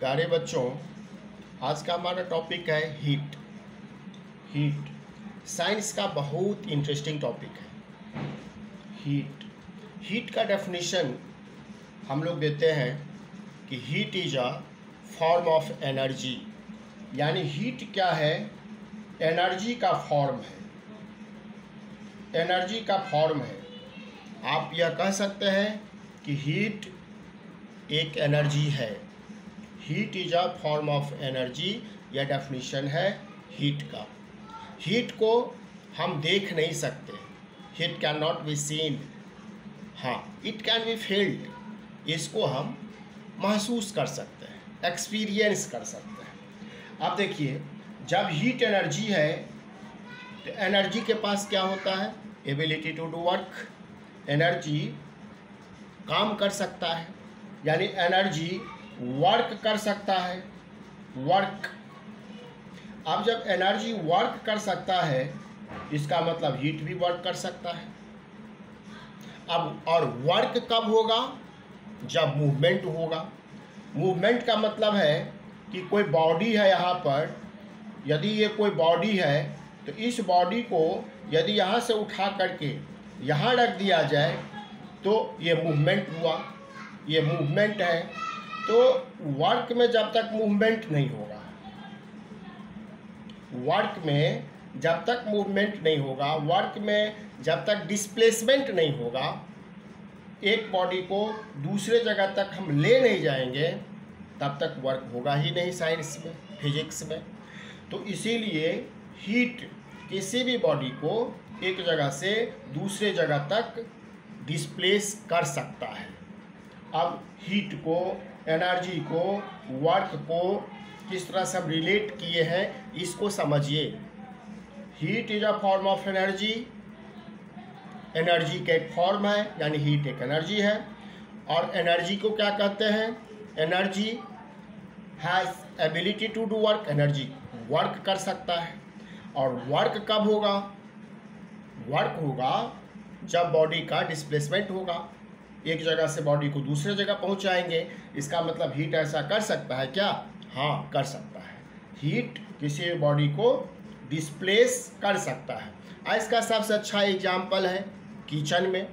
प्यारे बच्चों, आज का हमारा टॉपिक है हीट। साइंस का बहुत इंटरेस्टिंग टॉपिक है। हीट का डेफिनेशन हम लोग देते हैं कि heat is a form of energy. यानी हीट क्या है? एनर्जी का फॉर्म है। एनर्जी का फॉर्म है। आप यह कह सकते हैं कि हीट एक एनर्जी है। Heat is a form of energy, यह डेफिनेशन है हीट का। हीट को हम देख नहीं सकते। Heat can not be seen. हाँ, इट कैन बी फील्ड। इसको हम महसूस कर सकते हैं, एक्सपीरियंस कर सकते हैं। अब देखिए, जब हीट एनर्जी है तो एनर्जी के पास क्या होता है? Ability to do work. Energy काम कर सकता है, यानी एनर्जी वर्क कर सकता है। वर्क। अब जब एनर्जी वर्क कर सकता है, इसका मतलब हीट भी वर्क कर सकता है। अब और वर्क कब होगा? जब मूवमेंट होगा। मूवमेंट का मतलब है कि कोई बॉडी है यहाँ पर, यदि ये कोई बॉडी है तो इस बॉडी को यदि यहाँ से उठा करके यहाँ रख दिया जाए तो ये मूवमेंट हुआ। ये मूवमेंट है। तो वर्क में जब तक मूवमेंट नहीं होगा, वर्क में जब तक मूवमेंट नहीं होगा, वर्क में जब तक डिस्प्लेसमेंट नहीं होगा, एक बॉडी को दूसरे जगह तक हम ले नहीं जाएंगे, तब तक वर्क होगा ही नहीं साइंस में, फिजिक्स में। तो इसीलिए हीट किसी भी बॉडी को एक जगह से दूसरे जगह तक डिस्प्लेस कर सकता है। अब हीट को, एनर्जी को, वर्क को किस तरह से हम रिलेट किए हैं, इसको समझिए। Heat is a form of energy. Energy का एक फॉर्म है, यानी हीट एक एनर्जी है। और एनर्जी को क्या कहते हैं? Energy has ability to do work. Energy work कर सकता है। और वर्क कब होगा? वर्क होगा जब बॉडी का डिस्प्लेसमेंट होगा। एक जगह से बॉडी को दूसरे जगह पहुंचाएंगे। इसका मतलब हीट ऐसा कर सकता है क्या? हाँ, कर सकता है। हीट किसी बॉडी को डिस्प्लेस कर सकता है। इसका सबसे अच्छा एग्जाम्पल है किचन में।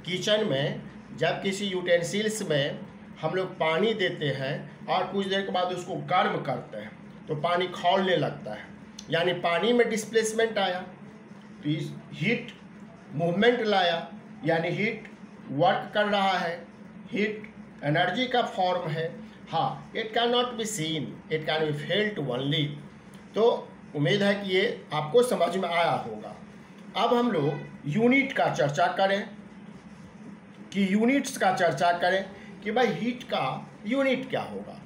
किचन में जब किसी यूटेंसिल्स में हम लोग पानी देते हैं और कुछ देर के बाद उसको गर्म करते हैं तो पानी खौलने लगता है, यानी पानी में डिस्प्लेसमेंट आया। तो इस हीट मूवमेंट लाया, यानी हीट वर्क कर रहा है। हीट एनर्जी का फॉर्म है। हाँ, it can not be seen, it can be felt only. तो उम्मीद है कि ये आपको समझ में आया होगा। अब हम लोग यूनिट का चर्चा करें कि यूनिट्स का चर्चा करें कि भाई हीट का यूनिट क्या होगा,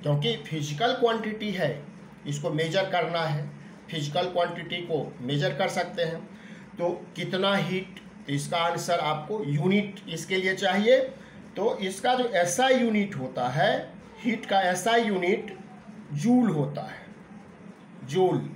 क्योंकि फिजिकल क्वांटिटी है, इसको मेजर करना है। फिजिकल क्वांटिटी को मेजर कर सकते हैं। तो कितना हीट, तो इसका आंसर आपको यूनिट इसके लिए चाहिए। तो इसका जो एसआई यूनिट होता है, हीट का एसआई यूनिट जूल होता है। जूल।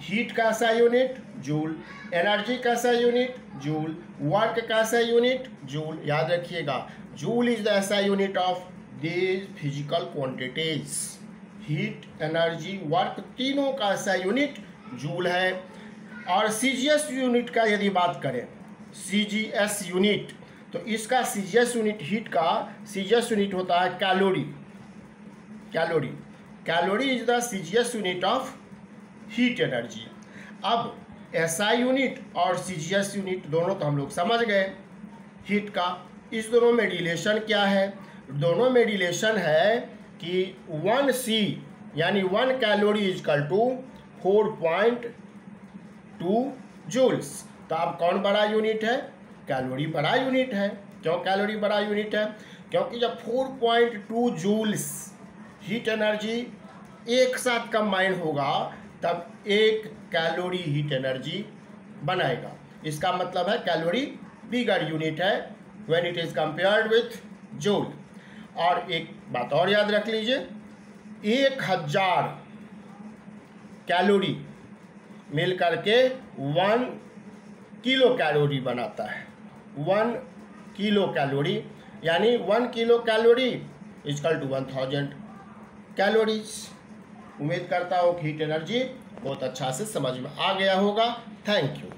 हीट का एसआई यूनिट जूल। एनर्जी का एसआई यूनिट जूल। वर्क का एसआई यूनिट जूल। याद रखिएगा, joule is the SI unit of these physical quantities. Heat, energy, work, तीनों का एसआई यूनिट जूल है। और सीजीएस यूनिट का यदि बात करें, सीजीएस यूनिट, तो इसका सीजीएस यूनिट, हीट का सीजीएस यूनिट होता है calorie. Calorie. Calorie is the CGS unit of heat energy. अब एसआई यूनिट और सीजीएस यूनिट दोनों तो हम लोग समझ गए हीट का। इस दोनों में रिलेशन क्या है? दोनों में रिलेशन है कि 1C यानी 1 कैलोरी इजकल टू 4.2 जूल्स। तो अब कौन बड़ा यूनिट है? कैलोरी बड़ा यूनिट है। क्यों कैलोरी बड़ा यूनिट है? क्योंकि जब 4.2 जूल्स हीट एनर्जी एक साथ कंबाइन होगा तब 1 कैलोरी हीट एनर्जी बनाएगा। इसका मतलब है कैलोरी बिगर यूनिट है when it is compared with joule. और एक बात और याद रख लीजिए, 1000 कैलोरी मिल करके 1 किलो कैलोरी बनाता है। 1 किलो कैलोरी, यानी 1 kilo calorie equal to 1000 calories. उम्मीद करता हूँ कि हीट एनर्जी बहुत अच्छा से समझ में आ गया होगा। Thank you.